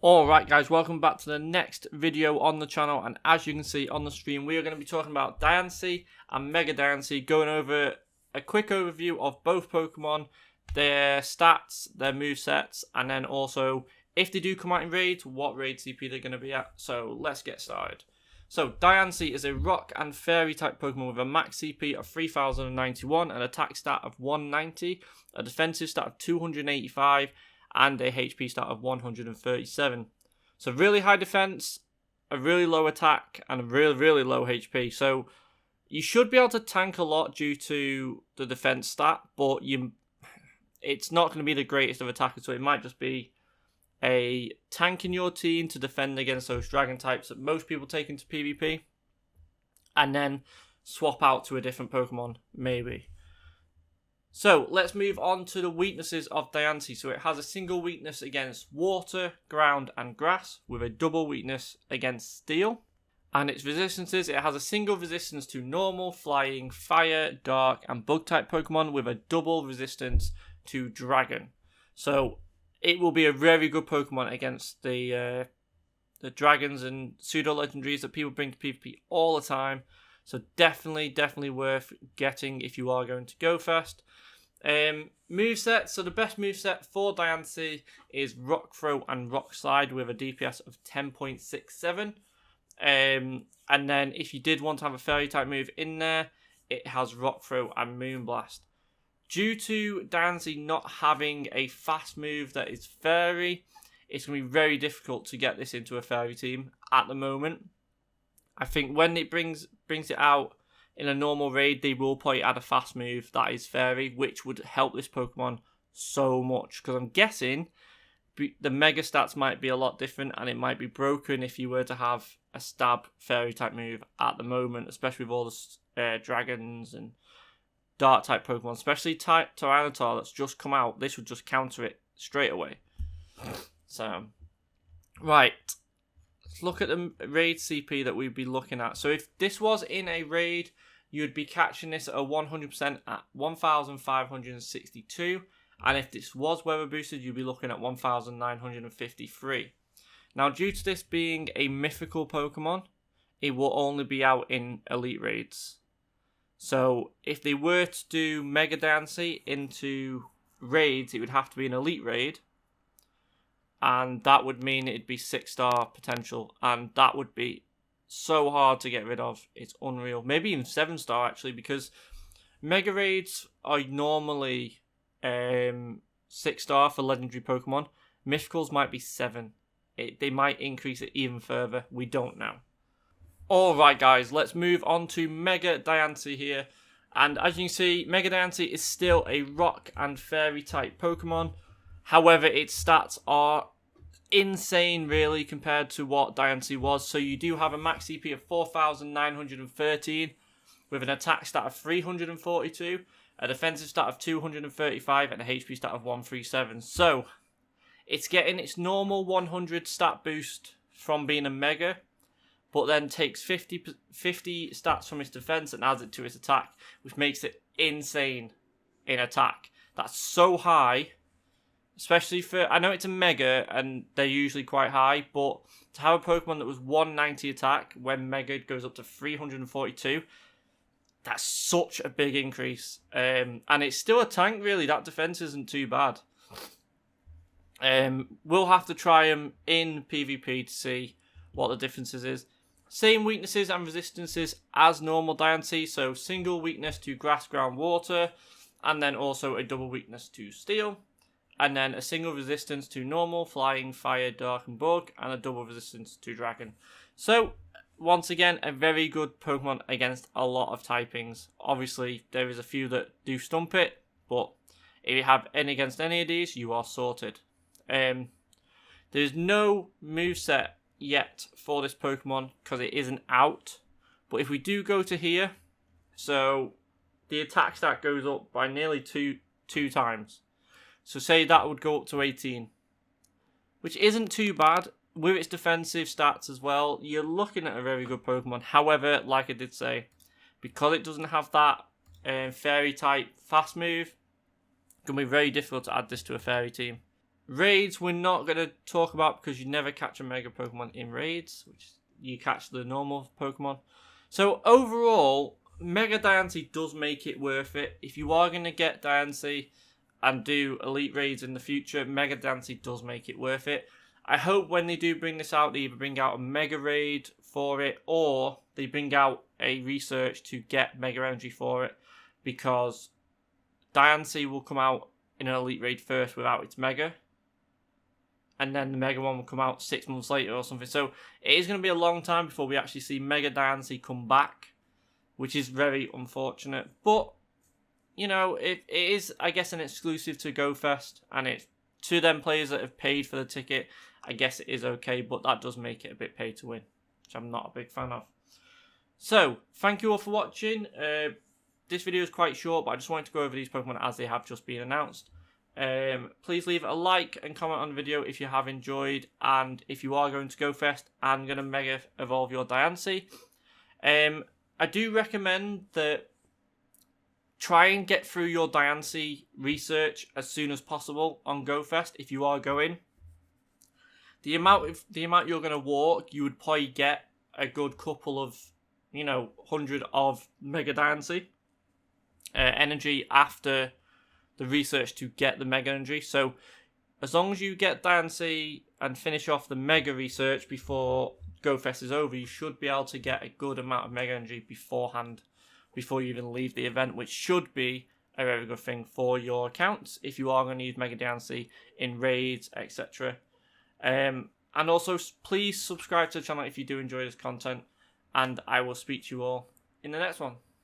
Alright guys, welcome back to the next video on the channel, and as you can see on the screen, we are going to be talking about Diancie and Mega Diancie, going over a quick overview of both Pokemon, their stats, their movesets, and then also, if they do come out in raids, what raid CP they're going to be at. So let's get started. So Diancie is a rock and fairy type Pokemon with a max CP of 3091, an attack stat of 190, a defensive stat of 285, and a HP stat of 137. So really high defense, a really low attack, and a really low HP. So you should be able to tank a lot due to the defense stat, but it's not going to be the greatest of attackers, so it might just be a tank in your team to defend against those dragon types that most people take into PvP, and then swap out to a different Pokemon, maybe. So let's move on to the weaknesses of Diancie. So it has a single weakness against water, ground, and grass, with a double weakness against steel. And its resistances, it has a single resistance to normal, flying, fire, dark, and bug type Pokemon, with a double resistance to dragon. So it will be a very good Pokemon against the dragons and pseudo legendaries that people bring to PvP all the time. So definitely worth getting if you are going to go first. Moveset. So the best moveset for Diancie is Rock Throw and Rock Slide with a DPS of 10.67. And then if you did want to have a fairy type move in there, it has Rock Throw and Moonblast. Due to Diancie not having a fast move that is fairy, it's going to be very difficult to get this into a fairy team at the moment. I think when it brings it out in a normal raid, they will probably add a fast move that is fairy, which would help this Pokemon so much. Because I'm guessing the Mega stats might be a lot different, and it might be broken if you were to have a stab fairy type move at the moment, especially with all the dragons and dark type Pokemon, especially Tyranitar that's just come out. This would just counter it straight away. So, right. Let's look at the raid CP that we'd be looking at. So if this was in a raid, you'd be catching this at a 100% at 1,562. And if this was weather boosted, you'd be looking at 1,953. Now, due to this being a mythical Pokemon, it will only be out in elite raids. So if they were to do Mega Diancie into raids, it would have to be an elite raid. And that would mean it'd be 6-star potential. And that would be so hard to get rid of. It's unreal. Maybe even 7-star actually, because Mega Raids are normally 6-star for legendary Pokemon. Mythicals might be 7. They might increase it even further. We don't know. Alright guys, let's move on to Mega Diancie here. And as you can see, Mega Diancie is still a rock and fairy type Pokemon. However, its stats are insane, really, compared to what Diancie was. So you do have a max CP of 4,913 with an attack stat of 342, a defensive stat of 235, and a HP stat of 137. So it's getting its normal 100 stat boost from being a Mega, but then takes 50 stats from its defense and adds it to its attack, which makes it insane in attack. That's so high. Especially for, I know it's a Mega and they're usually quite high, but to have a Pokemon that was 190 attack when Mega goes up to 342, that's such a big increase. And it's still a tank, really. That defense isn't too bad. We'll have to try them in PvP to see what the differences is. Same weaknesses and resistances as normal Diancie, so single weakness to grass, ground, water, and then also a double weakness to steel. And then a single resistance to normal, flying, fire, dark, and bug, and a double resistance to dragon. So, once again, a very good Pokemon against a lot of typings. Obviously, there is a few that do stump it, but if you have any against any of these, you are sorted. There's no moveset yet for this Pokemon, because it isn't out. But if we do go to here, so the attack stat goes up by nearly two times. So say that would go up to 18, which isn't too bad. With its defensive stats as well, you're looking at a very good Pokemon. However, like I did say, because it doesn't have that fairy type fast move, it's going to be very difficult to add this to a fairy team. Raids we're not going to talk about because you never catch a Mega Pokemon in raids, which you catch the normal Pokemon. So overall, Mega Diancie does make it worth it. If you are going to get Diancie and do Elite Raids in the future, Mega Diancie does make it worth it. I hope when they do bring this out, they either bring out a Mega Raid for it or they bring out a research to get Mega Energy for it, because Diancie will come out in an Elite Raid first without its Mega, and then the Mega one will come out 6 months later or something. So it is going to be a long time before we actually see Mega Diancie come back, which is very unfortunate. But, you know, it is, I guess, an exclusive to GoFest, and it's to them players that have paid for the ticket. I guess it is okay, but that does make it a bit pay to win, which I'm not a big fan of. So, thank you all for watching. This video is quite short, but I just wanted to go over these Pokemon as they have just been announced. Please leave a like and comment on the video if you have enjoyed, and if you are going to GoFest and going to Mega Evolve your Diancie. I do recommend that try and get through your Diancie research as soon as possible on GoFest if you are going. The amount you're going to walk, you would probably get a good couple of, 100 of Mega Diancie energy after the research to get the Mega Energy. So as long as you get Diancie and finish off the Mega research before GoFest is over, you should be able to get a good amount of Mega Energy beforehand, before you even leave the event, which should be a very good thing for your accounts if you are going to use Mega Diancie in raids, etc. And also, please subscribe to the channel if you do enjoy this content, and I will speak to you all in the next one.